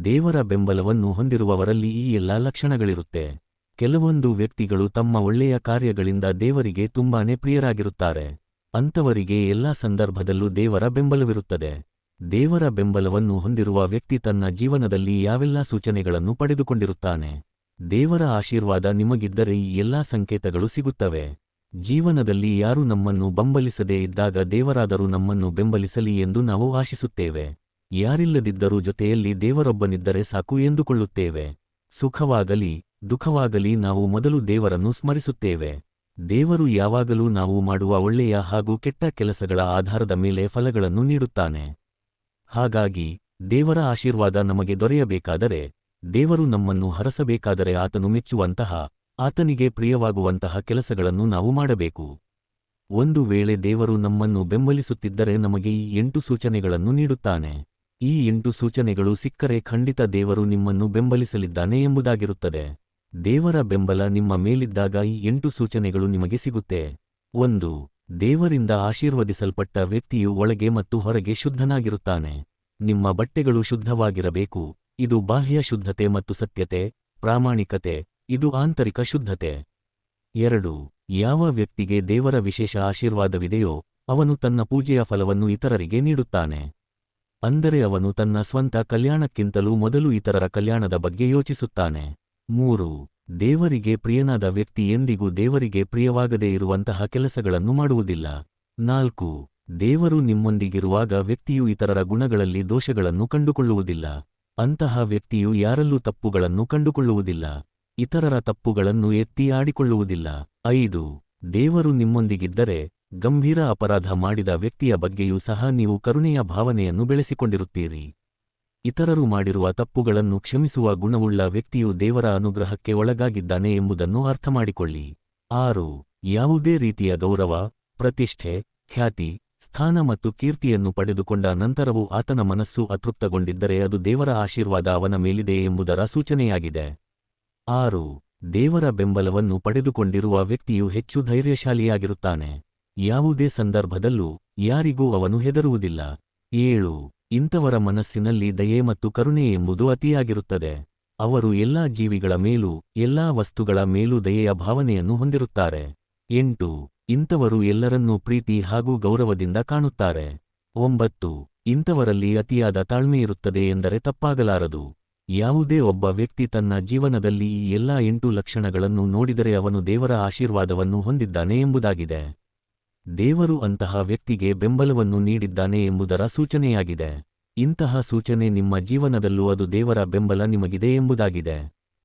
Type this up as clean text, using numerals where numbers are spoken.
ದೇವರ ಬೆಂಬಲವನ್ನು ಹೊಂದಿರುವವರಲ್ಲಿ ಈ ಎಲ್ಲಾ ಲಕ್ಷಣಗಳಿರುತ್ತೆ. ಕೆಲವೊಂದು ವ್ಯಕ್ತಿಗಳು ತಮ್ಮ ಒಳ್ಳೆಯ ಕಾರ್ಯಗಳಿಂದ ದೇವರಿಗೆ ತುಂಬಾನೇ ಪ್ರಿಯರಾಗಿರುತ್ತಾರೆ. ಅಂಥವರಿಗೆ ಎಲ್ಲಾ ಸಂದರ್ಭದಲ್ಲೂ ದೇವರ ಬೆಂಬಲವಿರುತ್ತದೆ. ದೇವರ ಬೆಂಬಲವನ್ನು ಹೊಂದಿರುವ ವ್ಯಕ್ತಿ ತನ್ನ ಜೀವನದಲ್ಲಿ ಯಾವೆಲ್ಲಾ ಸೂಚನೆಗಳನ್ನು ಪಡೆದುಕೊಂಡಿರುತ್ತಾನೆ. ದೇವರ ಆಶೀರ್ವಾದ ನಿಮಗಿದ್ದರೆ ಈ ಎಲ್ಲಾ ಸಂಕೇತಗಳು ಸಿಗುತ್ತವೆ. ಜೀವನದಲ್ಲಿ ಯಾರೂ ನಮ್ಮನ್ನು ಬೆಂಬಲಿಸದೇ ಇದ್ದಾಗ ದೇವರಾದರೂ ನಮ್ಮನ್ನು ಬೆಂಬಲಿಸಲಿ ಎಂದು ನಾವು ಆಶಿಸುತ್ತೇವೆ. ಯಾರಿಲ್ಲದಿದ್ದರೂ ಜೊತೆಯಲ್ಲಿ ದೇವರೊಬ್ಬನಿದ್ದರೆ ಸಾಕು ಎಂದುಕೊಳ್ಳುತ್ತೇವೆ. ಸುಖವಾಗಲಿ ದುಃಖವಾಗಲಿ ನಾವು ಮೊದಲು ದೇವರನ್ನು ಸ್ಮರಿಸುತ್ತೇವೆ. ದೇವರು ಯಾವಾಗಲೂ ನಾವು ಮಾಡುವ ಒಳ್ಳೆಯ ಹಾಗೂ ಕೆಟ್ಟ ಕೆಲಸಗಳ ಆಧಾರದ ಮೇಲೆ ಫಲಗಳನ್ನು ನೀಡುತ್ತಾನೆ. ಹಾಗಾಗಿ ದೇವರ ಆಶೀರ್ವಾದ ನಮಗೆ ದೊರೆಯಬೇಕಾದರೆ, ದೇವರು ನಮ್ಮನ್ನು ಹರಸಬೇಕಾದರೆ ಆತನು ಮೆಚ್ಚುವಂತಹ, ಆತನಿಗೆ ಪ್ರಿಯವಾಗುವಂತಹ ಕೆಲಸಗಳನ್ನು ನಾವು ಮಾಡಬೇಕು. ಒಂದು ವೇಳೆ ದೇವರು ನಮ್ಮನ್ನು ಬೆಂಬಲಿಸುತ್ತಿದ್ದರೆ ನಮಗೆ ಈ 8 ಸೂಚನೆಗಳನ್ನು ನೀಡುತ್ತಾನೆ. ಈ 8 ಸೂಚನೆಗಳು ಸಿಕ್ಕರೆ ಖಂಡಿತ ದೇವರು ನಿಮ್ಮನ್ನು ಬೆಂಬಲಿಸಲಿದ್ದಾನೆ ಎಂಬುದಾಗಿರುತ್ತದೆ. ದೇವರ ಬೆಂಬಲ ನಿಮ್ಮ ಮೇಲಿದ್ದಾಗ ಈ 8 ಸೂಚನೆಗಳು ನಿಮಗೆ ಸಿಗುತ್ತೆ. 1. ದೇವರಿಂದ ಆಶೀರ್ವದಿಸಲ್ಪಟ್ಟ ವ್ಯಕ್ತಿಯು ಒಳಗೆ ಮತ್ತು ಹೊರಗೆ ಶುದ್ಧನಾಗಿರುತ್ತಾನೆ. ನಿಮ್ಮ ಬಟ್ಟೆಗಳು ಶುದ್ಧವಾಗಿರಬೇಕು. ಇದು ಬಾಹ್ಯ ಶುದ್ಧತೆ ಮತ್ತು ಸತ್ಯತೆ, ಪ್ರಾಮಾಣಿಕತೆ, ಇದು ಆಂತರಿಕ ಶುದ್ಧತೆ. 2. ಯಾವ ವ್ಯಕ್ತಿಗೆ ದೇವರ ವಿಶೇಷ ಆಶೀರ್ವಾದವಿದೆಯೋ ಅವನು ತನ್ನ ಪೂಜೆಯ ಫಲವನ್ನು ಇತರರಿಗೆ ನೀಡುತ್ತಾನೆ. ಅಂದರೆ ಅವನು ತನ್ನ ಸ್ವಂತ ಕಲ್ಯಾಣಕ್ಕಿಂತಲೂ ಮೊದಲು ಇತರರ ಕಲ್ಯಾಣದ ಬಗ್ಗೆ ಯೋಚಿಸುತ್ತಾನೆ. 3. ದೇವರಿಗೆ ಪ್ರಿಯನಾದ ವ್ಯಕ್ತಿ ಎಂದಿಗೂ ದೇವರಿಗೆ ಪ್ರಿಯವಾಗದೇ ಇರುವಂತಹ ಕೆಲಸಗಳನ್ನು ಮಾಡುವುದಿಲ್ಲ. 4. ದೇವರು ನಿಮ್ಮೊಂದಿಗಿರುವಾಗ ವ್ಯಕ್ತಿಯು ಇತರರ ಗುಣಗಳಲ್ಲಿ ದೋಷಗಳನ್ನು ಕಂಡುಕೊಳ್ಳುವುದಿಲ್ಲ. ಅಂತಹ ವ್ಯಕ್ತಿಯು ಯಾರಲ್ಲೂ ತಪ್ಪುಗಳನ್ನು ಕಂಡುಕೊಳ್ಳುವುದಿಲ್ಲ. ಇತರರ ತಪ್ಪುಗಳನ್ನು ಎತ್ತಿ ಆಡಿಕೊಳ್ಳುವುದಿಲ್ಲ. 5. ದೇವರು ನಿಮ್ಮೊಂದಿಗಿದ್ದರೆ ಗಂಭೀರ ಅಪರಾಧ ಮಾಡಿದ ವ್ಯಕ್ತಿಯ ಬಗ್ಗೆಯೂ ಸಹ ನೀವು ಕರುಣೆಯ ಭಾವನೆಯನ್ನು ಬೆಳೆಸಿಕೊಂಡಿರುತ್ತೀರಿ. ಇತರರು ಮಾಡಿರುವ ತಪ್ಪುಗಳನ್ನು ಕ್ಷಮಿಸುವ ಗುಣವುಳ್ಳ ವ್ಯಕ್ತಿಯು ದೇವರ ಅನುಗ್ರಹಕ್ಕೆ ಒಳಗಾಗಿದ್ದಾನೆ ಎಂಬುದನ್ನು ಅರ್ಥಮಾಡಿಕೊಳ್ಳಿ. 6. ಯಾವುದೇ ರೀತಿಯ ಗೌರವ, ಪ್ರತಿಷ್ಠೆ, ಖ್ಯಾತಿ, ಸ್ಥಾನ ಮತ್ತು ಕೀರ್ತಿಯನ್ನು ಪಡೆದುಕೊಂಡ ನಂತರವೂ ಆತನ ಮನಸ್ಸು ಅತೃಪ್ತಗೊಂಡಿದ್ದರೆ ಅದು ದೇವರ ಆಶೀರ್ವಾದ ಅವನ ಮೇಲಿದೆ ಎಂಬುದರ ಸೂಚನೆಯಾಗಿದೆ. 6. ದೇವರ ಬೆಂಬಲವನ್ನು ಪಡೆದುಕೊಂಡಿರುವ ವ್ಯಕ್ತಿಯು ಹೆಚ್ಚು ಧೈರ್ಯಶಾಲಿಯಾಗಿರುತ್ತಾನೆ. ಯಾವುದೇ ಸಂದರ್ಭದಲ್ಲೂ ಯಾರಿಗೂ ಅವನು ಹೆದರುವುದಿಲ್ಲ. 7. ಇಂಥವರ ಮನಸ್ಸಿನಲ್ಲಿ ದಯೆ ಮತ್ತು ಕರುಣೆ ಎಂಬುದು ಅತಿಯಾಗಿರುತ್ತದೆ. ಅವರು ಎಲ್ಲಾ ಜೀವಿಗಳ ಮೇಲೂ ಎಲ್ಲಾ ವಸ್ತುಗಳ ಮೇಲೂ ದಯೆಯ ಭಾವನೆಯನ್ನು ಹೊಂದಿರುತ್ತಾರೆ. 8. ಇಂಥವರು ಎಲ್ಲರನ್ನೂ ಪ್ರೀತಿ ಹಾಗೂ ಗೌರವದಿಂದ ಕಾಣುತ್ತಾರೆ. 9. ಇಂಥವರಲ್ಲಿ ಅತಿಯಾದ ತಾಳ್ಮೆಯಿರುತ್ತದೆ ಎಂದರೆ ತಪ್ಪಾಗಲಾರದು. ಯಾವುದೇ ಒಬ್ಬ ವ್ಯಕ್ತಿ ತನ್ನ ಜೀವನದಲ್ಲಿ ಈ ಎಲ್ಲಾ 8 ಲಕ್ಷಣಗಳನ್ನು ನೋಡಿದರೆ ಅವನು ದೇವರ ಆಶೀರ್ವಾದವನ್ನು ಹೊಂದಿದ್ದಾನೆ ಎಂಬುದಾಗಿದೆ. ದೇವರು ಅಂತಹ ವ್ಯಕ್ತಿಗೆ ಬೆಂಬಲವನ್ನು ನೀಡಿದ್ದಾನೆ ಎಂಬುದರ ಸೂಚನೆಯಾಗಿದೆ. ಇಂತಹ ಸೂಚನೆ ನಿಮ್ಮ ಜೀವನದಲ್ಲೂ ಅದು ದೇವರ ಬೆಂಬಲ ನಿಮಗಿದೆ ಎಂಬುದಾಗಿದೆ.